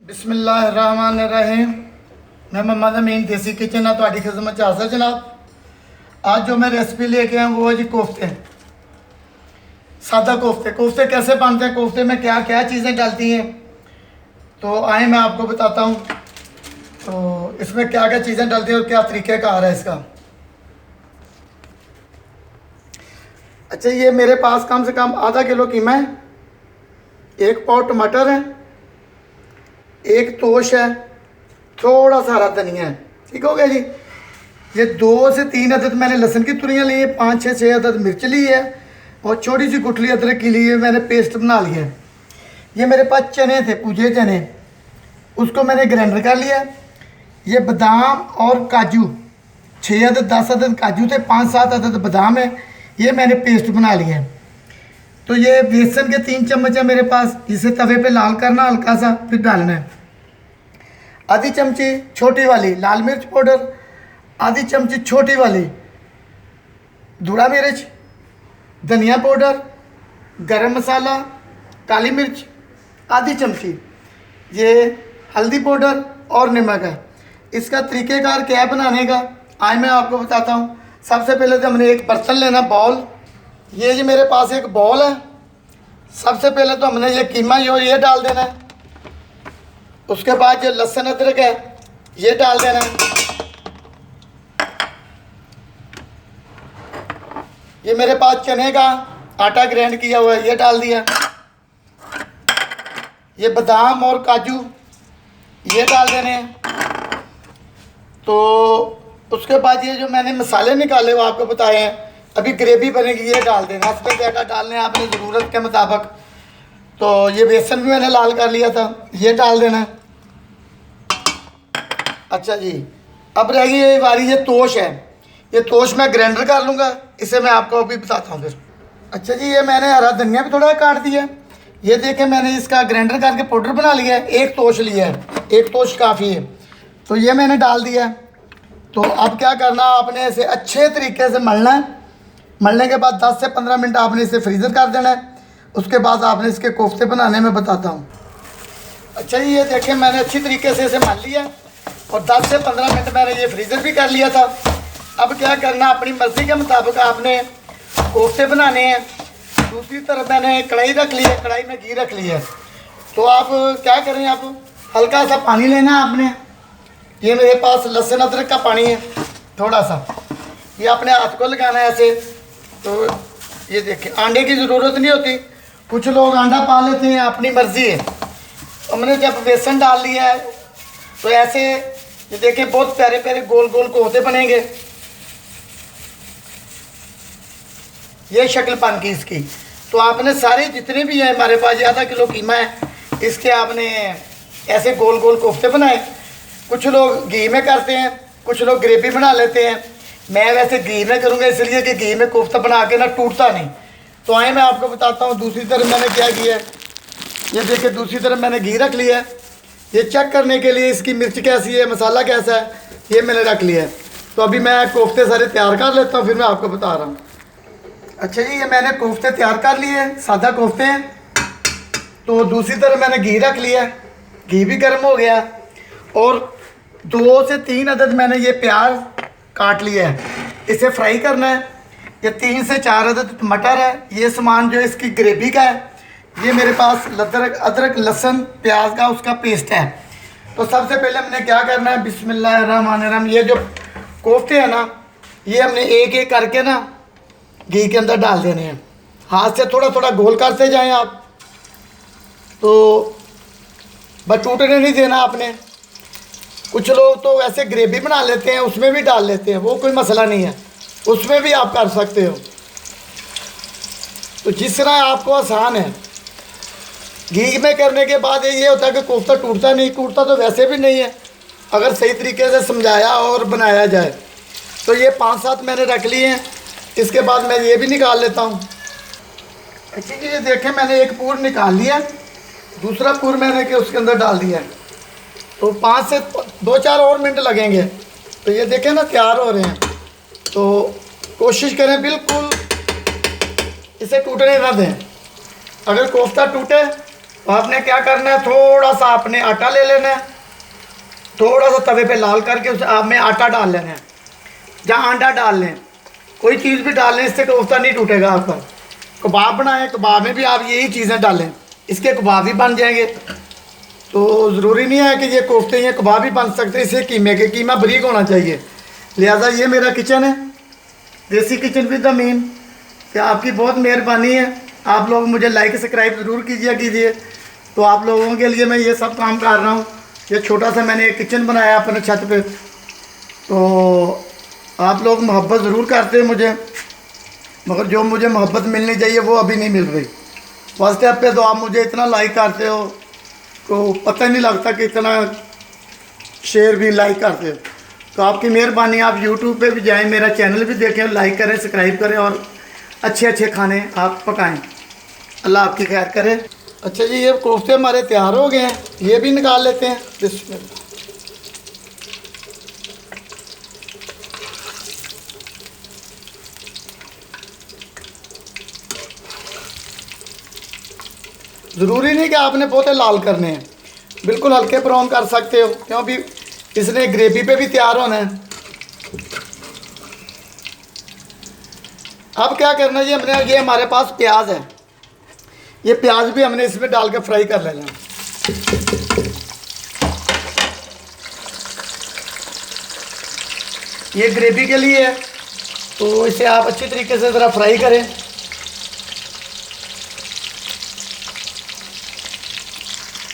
बिस्मिल्लाहिर्रहमानिर्रहीम। मैं मोहम्मद अमीन देसी किचन है ਤੁਹਾਡੀ खिदमत हाजिर जनाब। आज जो मैं रेसिपी लेके आया वो है जी कोफ्ते, सादा कोफ्ते। कोफ्ते कैसे बनते हैं, कोफ्ते में क्या क्या चीज़ें डलती हैं, तो आए मैं आपको बताता हूँ। तो इसमें क्या क्या चीज़ें डलती हैं और क्या तरीक़ेकार है इसका। अच्छा, ये मेरे पास कम से कम आधा किलो कीमा है, 1 पाव टमाटर है, 1 तोश है, थोड़ा सा हरा धनिया है। ठीक हो गया जी। ये 2 से 3 अदद मैंने लहसुन की तुरियाँ ली है, 5-6 अदद मिर्च ली है और छोटी सी गुठली अदरक की ली है। मैंने पेस्ट बना लिया है। ये मेरे पास चने थे, पूजे चने, उसको मैंने ग्राइंडर कर लिया। ये बादाम और काजू 6 अदद 10 अदद काजू थे, 5-7 अदद बादाम है, ये मैंने पेस्ट बना लिया है। तो ये बेसन के 3 चम्मच है मेरे पास, इसे तवे पे लाल करना हल्का सा, फिर डालना है। आधी चमची छोटी वाली लाल मिर्च पाउडर, आधी चमची छोटी वाली धुड़ा मिर्च, धनिया पाउडर, गरम मसाला, काली मिर्च, आधी चमची ये हल्दी पाउडर और नमक है। इसका तरीक़ेकार क्या है बनाने का, आज मैं आपको बताता हूँ। सबसे पहले तो हमने एक बर्तन लेना, बाउल। ये जी मेरे पास एक बाउल है। सबसे पहले तो हमने ये कीमा जो ये डाल देना है। उसके बाद जो लहसुन अदरक है ये डाल देना है। ये मेरे पास चने का आटा ग्राइंड किया हुआ है, ये डाल दिया। ये बादाम और काजू ये डाल देने हैं। तो उसके बाद ये जो मैंने मसाले निकाले वो आपको बताए हैं, अभी ग्रेवी बनेगी, ये डाल देना। इसमें क्या क्या डालने हैं आपने ज़रूरत के मुताबिक। तो ये बेसन भी मैंने लाल कर लिया था, ये डाल देना है। अच्छा जी, अब रह गई ये बारी, ये तोश है। ये तोश मैं ग्राइंडर कर लूँगा, इसे मैं आपको अभी बताता हूँ फिर। अच्छा जी, ये मैंने हरा धनिया भी थोड़ा काट दिया। ये देखें, मैंने इसका ग्राइंडर करके पाउडर बना लिया है। 1 तोश लिया है, 1 तोश काफ़ी है। तो ये मैंने डाल दिया। तो अब क्या करना, आपने इसे अच्छे तरीके से मलना है। मलने के बाद 10 से 15 मिनट आपने इसे फ्रीज़र कर देना है। उसके बाद आपने इसके कोफ्ते बनाने में बताता हूँ। अच्छा जी, ये देखें मैंने अच्छी तरीके से इसे मल लिया और 10 से 15 मिनट मैंने ये फ्रीज़र भी कर लिया था। अब क्या करना, अपनी मर्ज़ी के मुताबिक आपने कोफ्ते बनाने हैं। दूसरी तरफ मैंने कढ़ाई रख ली है, कढ़ाई में घी रख लिया है। तो आप क्या करें, आप हल्का सा पानी लेना है आपने। ये मेरे पास लहसुन अदरक का पानी है थोड़ा सा, ये अपने हाथ को लगाना है ऐसे। तो ये देखिए, अंडे की ज़रूरत नहीं होती, कुछ लोग अंडा पा लेते हैं, अपनी मर्ज़ी है। हमने जब बेसन डाल लिया है तो ऐसे ये देखिए बहुत प्यारे प्यारे गोल गोल कोफ्ते बनेंगे। ये शक्ल बन की इसकी। तो आपने सारे जितने भी हैं हमारे पास, आधा किलो कीमा है, इसके आपने ऐसे गोल गोल कोफ्ते बनाए। कुछ लोग घी में करते हैं, कुछ लोग ग्रेवी बना लेते हैं। मैं वैसे घी में करूँगा इसलिए कि घी में कोफ्ता बना के ना टूटता नहीं। तो आए मैं आपको बताता हूँ दूसरी तरफ मैंने क्या किया है। ये देखिए, दूसरी तरफ मैंने घी रख लिया है। ये चेक करने के लिए इसकी मिर्च कैसी है, मसाला कैसा है, ये मैंने रख लिया है। तो अभी मैं कोफ्ते सारे तैयार कर लेता हूँ, फिर मैं आपको बता रहा हूँ। अच्छा जी, ये मैंने कोफ्ते तैयार कर लिए हैं, सादा कोफ्ते हैं। तो दूसरी तरफ मैंने घी रख लिया है, घी भी गर्म हो गया। और 2 से 3 अदद मैंने ये प्याज काट लिया है, इसे फ्राई करना है। ये 3 से 4 अदद मटर है। ये सामान जो है इसकी ग्रेवी का है। ये मेरे पास अदरक लहसुन प्याज का उसका पेस्ट है। तो सबसे पहले हमने क्या करना है, बिस्मिल्लाहिर्रहमानिर्रहीम। ये जो कोफ्ते हैं ना, ये हमने एक एक करके ना घी के अंदर डाल देने हैं। हाथ से थोड़ा थोड़ा गोल करते जाएं आप, तो बस टूटने नहीं देना आपने। कुछ लोग तो वैसे ग्रेवी बना लेते हैं, उसमें भी डाल लेते हैं, वो कोई मसला नहीं है, उसमें भी आप कर सकते हो। तो जिस तरह आपको आसान है। घी में करने के बाद ये होता है कि कोफ्ता टूटता नहीं, टूटता तो वैसे भी नहीं है अगर सही तरीके से समझाया और बनाया जाए। तो ये 5-7 मैंने रख लिए हैं। इसके बाद मैं ये भी निकाल लेता हूँ। अच्छा जी, ये देखें मैंने एक पूर निकाल लिया, दूसरा पूर मैंने कि उसके अंदर डाल दिया है। तो 5 से 2-4 और मिनट लगेंगे। तो ये देखें ना तैयार हो रहे हैं। तो कोशिश करें बिल्कुल इसे टूटने ना दें। अगर कोफ्ता टूटे तो आपने क्या करना है, थोड़ा सा आपने आटा ले लेना है, थोड़ा सा तवे पे लाल करके उस आप में आटा डाल लेना है, जहाँ अंडा डाल लें, कोई चीज़ भी डाल लें, इससे कोफ्ता नहीं टूटेगा आपका। कबाब बनाएं, कबाब में भी आप यही चीज़ें डालें, इसके कबाब भी बन जाएंगे। तो ज़रूरी नहीं है कि ये कोफ्ते या कबाब भी बन सकते हैं, इसे कीमे के कीमा बारीक होना चाहिए। लिहाजा ये मेरा किचन है, देसी किचन विद द मीन। कि आपकी बहुत मेहरबानी है, आप लोग मुझे लाइक सब्सक्राइब ज़रूर कीजिए। तो आप लोगों के लिए मैं ये सब काम कर रहा हूँ। ये छोटा सा मैंने एक किचन बनाया अपने छत पे, तो आप लोग मोहब्बत ज़रूर करते हैं मुझे, मगर जो मुझे मोहब्बत मिलनी चाहिए वो अभी नहीं मिल रही। फर्स्ट स्टेप पे तो आप मुझे इतना लाइक करते हो, तो पता ही नहीं लगता कि इतना शेयर भी लाइक करते हो। तो आपकी मेहरबानी, आप यूट्यूब पे भी जाएं, मेरा चैनल भी देखें, लाइक करें, सब्सक्राइब करें और अच्छे अच्छे खाने आप पकाएं। अल्लाह आपकी खैर करे। अच्छा जी, ये कोफ्ते हमारे तैयार हो गए हैं, ये भी निकाल लेते हैं। बिस्मिल्लाह। ज़रूरी नहीं कि आपने बहुत लाल करने हैं, बिल्कुल हल्के ब्राउन कर सकते हो, क्योंकि इसने ग्रेवी पे भी तैयार होना है। अब क्या करना है, ये हमारे पास प्याज है, ये प्याज भी हमने इसमें डाल के फ्राई कर लेना। ये ग्रेवी के लिए है, तो इसे आप अच्छी तरीके से ज़रा फ्राई करें।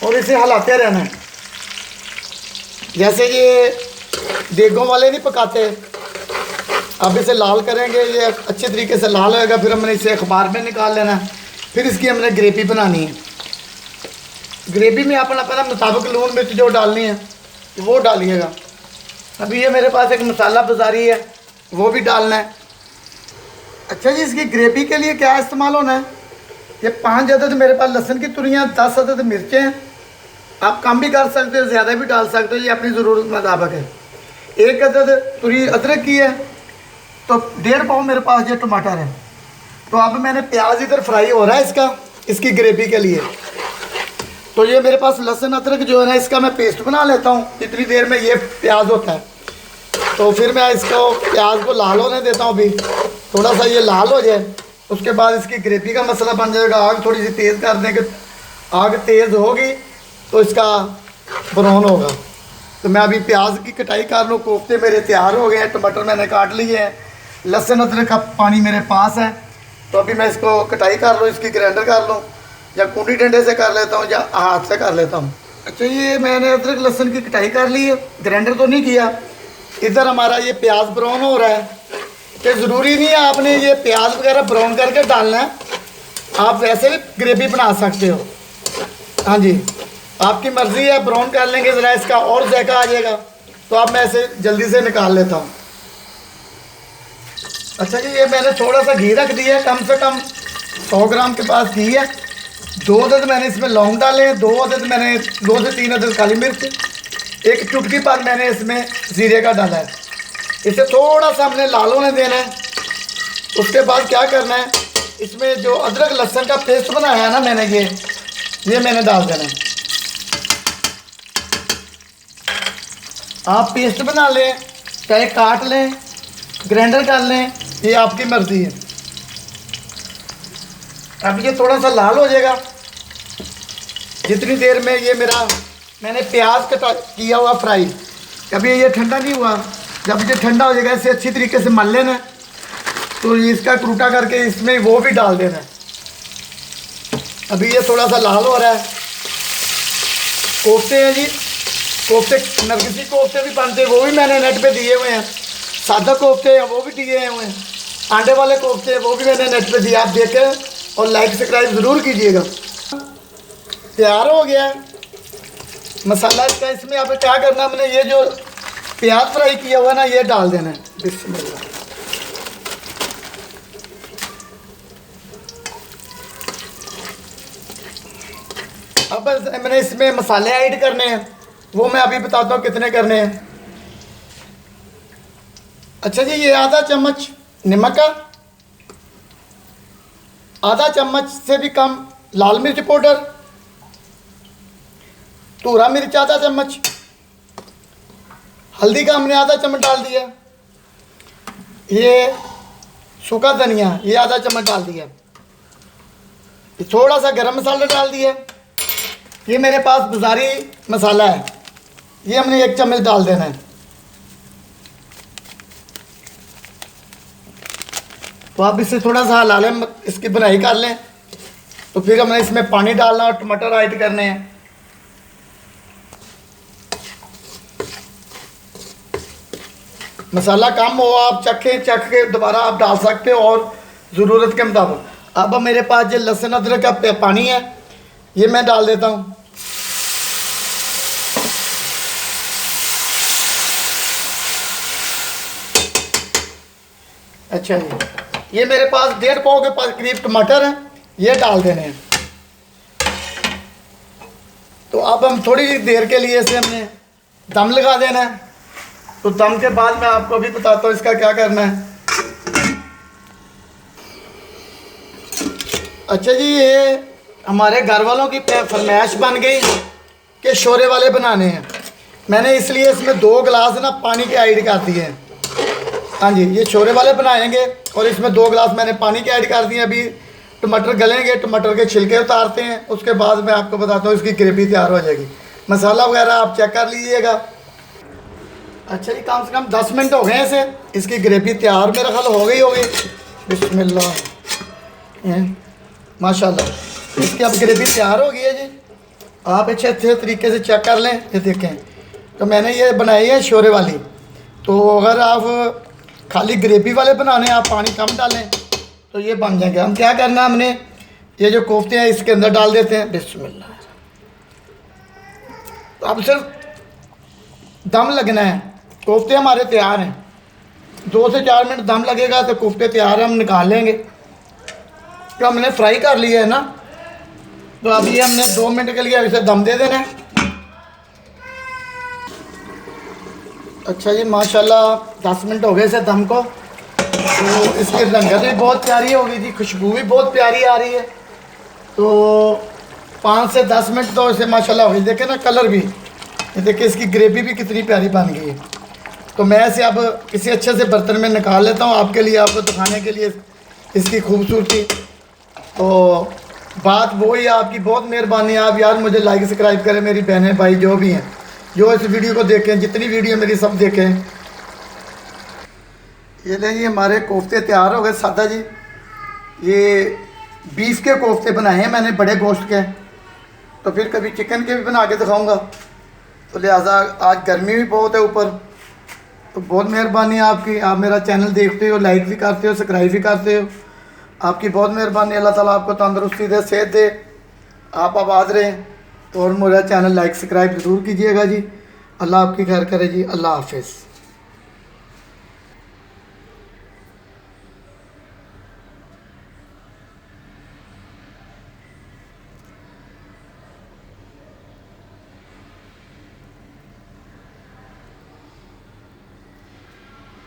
और इसे हिलाते रहना है, जैसे ये देगों वाले नहीं पकाते। अब इसे लाल करेंगे, ये अच्छे तरीके से लाल होएगा, फिर हमने इसे अखबार में निकाल लेना है। फिर इसकी हमने ग्रेवी बनानी है। ग्रेवी में अपना अपना मुताबिक लून मिर्च जो डालनी है वो डालिएगा। अभी ये मेरे पास एक मसाला बाजारी है, वो भी डालना है। अच्छा जी, इसकी ग्रेवी के लिए क्या इस्तेमाल होना है, ये 5 अदद मेरे पास लहसुन की तुरियाँ, 10 अदद मिर्चें हैं। आप कम भी कर सकते हो, ज़्यादा भी डाल सकते हो, ये अपनी ज़रूरत मुताबिक है। 1 अदद तुरी अदरक की है, तो 1.5 पाव मेरे पास ये टमाटर है। तो अब मैंने प्याज इधर फ्राई हो रहा है इसका, इसकी ग्रेवी के लिए। तो ये मेरे पास लहसुन अदरक जो है ना, इसका मैं पेस्ट बना लेता हूँ। इतनी देर में ये प्याज होता है, तो फिर मैं इसको प्याज को लाल होने देता हूँ। अभी थोड़ा सा ये लाल हो जाए, उसके बाद इसकी ग्रेवी का मसाला बन जाएगा। आग थोड़ी सी तेज़ कर देंगे, आग तेज़ होगी तो इसका ब्राउन होगा। तो मैं अभी प्याज की कटाई कर लूँ। कोफ्ते मेरे तैयार हो गए हैं, टमाटर मैंने काट लिए हैं, लहसुन अदरक का पानी मेरे पास है। तो अभी मैं इसको कटाई कर लूँ, इसकी ग्राइंडर कर लूँ, या कूटी डंडे से कर लेता हूँ या हाथ से कर लेता हूँ। अच्छा, ये मैंने अदरक लहसुन की कटाई कर ली है, ग्राइंडर तो नहीं किया। इधर हमारा ये प्याज ब्राउन हो रहा है। तो ज़रूरी नहीं है आपने ये प्याज वगैरह ब्राउन करके डालना है, आप वैसे भी ग्रेवी बना सकते हो। हाँ जी, आपकी मर्ज़ी है, ब्राउन कर लेंगे ज़रा, इसका और जायका आ जाएगा। तो अब मैं इसे जल्दी से निकाल लेता हूँ। अच्छा जी, ये मैंने थोड़ा सा घी रख दिया है, कम से कम 100 ग्राम के पास घी है। 2 अदद मैंने इसमें लौंग डाले हैं, 2 अदद मैंने 2 से 3 अदद काली मिर्च, 1 चुटकी पर मैंने इसमें ज़ीरे का डाला है। इसे थोड़ा सा हमने लाल होने देना है। उसके बाद क्या करना है, इसमें जो अदरक लहसुन का पेस्ट बनाया है ना मैंने, ये मैंने डाल देना है। आप पेस्ट बना लें, चाहे काट लें, ग्राइंडर कर लें, ये आपकी मर्ज़ी है। अब ये थोड़ा सा लाल हो जाएगा, जितनी देर में ये मैंने प्याज कटा किया हुआ फ्राई। अभी ये ठंडा नहीं हुआ, जब ये ठंडा हो जाएगा इसे अच्छी तरीके से मल लेना है। तो इसका टूटा करके इसमें वो भी डाल देना है। अभी ये थोड़ा सा लाल हो रहा है। कोफ्ते हैं जी, कोफ्ते नरगिसी कोफ्ते भी बनते हैं, वो भी मैंने नेट पे दिए हुए हैं। सादा कोफ्ते हैं वो भी दिए हुए हैं, आंडे वाले कोफ्ते हैं वो भी मैंने नेट पे दिए। आप देखें और लाइक सब्सक्राइब ज़रूर कीजिएगा। तैयार हो गया है मसाला इसका। इसमें आप क्या करना है, हमने ये जो प्याज फ्राई किया हुआ ना, ये डाल देना है। बिस्मिल्लाह। अब मैंने इसमें मसाले ऐड करने हैं, वो मैं अभी बताता हूँ कितने करने हैं। अच्छा जी, ये आधा चम्मच नमक का, आधा चम्मच से भी कम लाल मिर्च पाउडर, धूरा मिर्च आधा चम्मच, हल्दी का हमने आधा चम्मच डाल दिया, ये सूखा धनिया ये आधा चम्मच डाल दिया, थोड़ा सा गरम मसाला डाल दिया, ये मेरे पास बाजारी मसाला है, ये हमने 1 चम्मच डाल देना है। तो आप इससे थोड़ा सा हिला लें, इसकी बनाई कर लें। तो फिर हमने इसमें पानी डालना और टमाटर ऐड करने हैं। मसाला कम हो आप चख के दोबारा आप डाल सकते हो और ज़रूरत के मुताबिक। अब मेरे पास जो लहसुन अदरक का पानी है ये मैं डाल देता हूँ। अच्छा जी, ये मेरे पास 1.5 पाव के पास करीब टमाटर हैं, ये डाल देने हैं। तो अब हम थोड़ी देर के लिए इसे हमने दम लगा देना है। तो दम के बाद मैं आपको अभी बताता हूँ इसका क्या करना है। अच्छा जी, ये हमारे घर वालों की फरमाइश बन गई कि शोरे वाले बनाने हैं। मैंने इसलिए इसमें 2 गिलास ना पानी के ऐड कर दिए हैं। हाँ जी, ये शोरे वाले बनाएंगे और इसमें 2 गिलास मैंने पानी के ऐड कर दिए। अभी टमाटर गलेंगे, टमाटर के छिलके उतारते हैं, उसके बाद मैं आपको बताता हूँ इसकी ग्रेवी तैयार हो जाएगी। मसाला वगैरह आप चेक कर लीजिएगा। अच्छा जी, कम से कम 10 मिनट हो गए इसे, इसकी ग्रेवी तैयार मेरा ख्याल हो गई होगी। बिस्मिल्लाह, माशाल्लाह इसकी अब ग्रेवी तैयार हो गई है जी। आप अच्छे तरीके से चेक कर लें। ये देखें, तो मैंने ये बनाई है शोरे वाली। तो अगर आप खाली ग्रेवी वाले बनाने आप पानी कम डालें तो ये बन जाएंगे। हम क्या करना, हमने ये जो कोफ्ते हैं इसके अंदर डाल देते हैं। बिस्मिल्लाह। तो अब सिर्फ दम लगना है। कोफ्ते हमारे तैयार हैं, 2 से 4 मिनट दम लगेगा तो कोफ्ते तैयार हैं, हम निकाल लेंगे। तो हमने फ्राई कर लिया है ना, तो अभी हमने 2 मिनट के लिए इसे दम दे देना है। अच्छा जी, माशाल्लाह 10 मिनट हो गए इसे दम को। तो इसकी रंगत भी बहुत प्यारी हो गई थी, खुशबू भी बहुत प्यारी आ रही है। तो 5 से 10 मिनट तो इसे माशाल्लाह हो गई। देखें ना कलर भी, ये देखिए इसकी ग्रेवी भी कितनी प्यारी बन गई है। तो मैं इसे अब किसी अच्छे से बर्तन में निकाल लेता हूँ आपके लिए, आपको दिखाने के लिए इसकी खूबसूरती। तो बात वो ही, आपकी बहुत मेहरबानी है। आप यार मुझे लाइक सब्सक्राइब करें, मेरी बहनें भाई जो भी हैं, जो इस वीडियो को देखें, जितनी वीडियो मेरी सब देखें। ये ले जी, हमारे कोफ्ते तैयार हो गए सादा जी। ये बीफ के कोफ्ते बनाए हैं मैंने, बड़े गोश्त के। तो फिर कभी चिकन के भी बना के दिखाऊंगा। तो लिहाजा आज गर्मी भी बहुत है ऊपर। तो बहुत मेहरबानी है आपकी, आप मेरा चैनल देखते हो, लाइक भी करते हो, सब्सक्राइब भी करते हो। आपकी बहुत मेहरबानी। अल्लाह ताला आपको तंदुरुस्ती दे, सेहत दे, आप आबाद रहें। तो और मेरा चैनल लाइक सब्सक्राइब ज़रूर कीजिएगा जी। अल्लाह आपकी खैर करे जी। अल्लाह हाफिज़।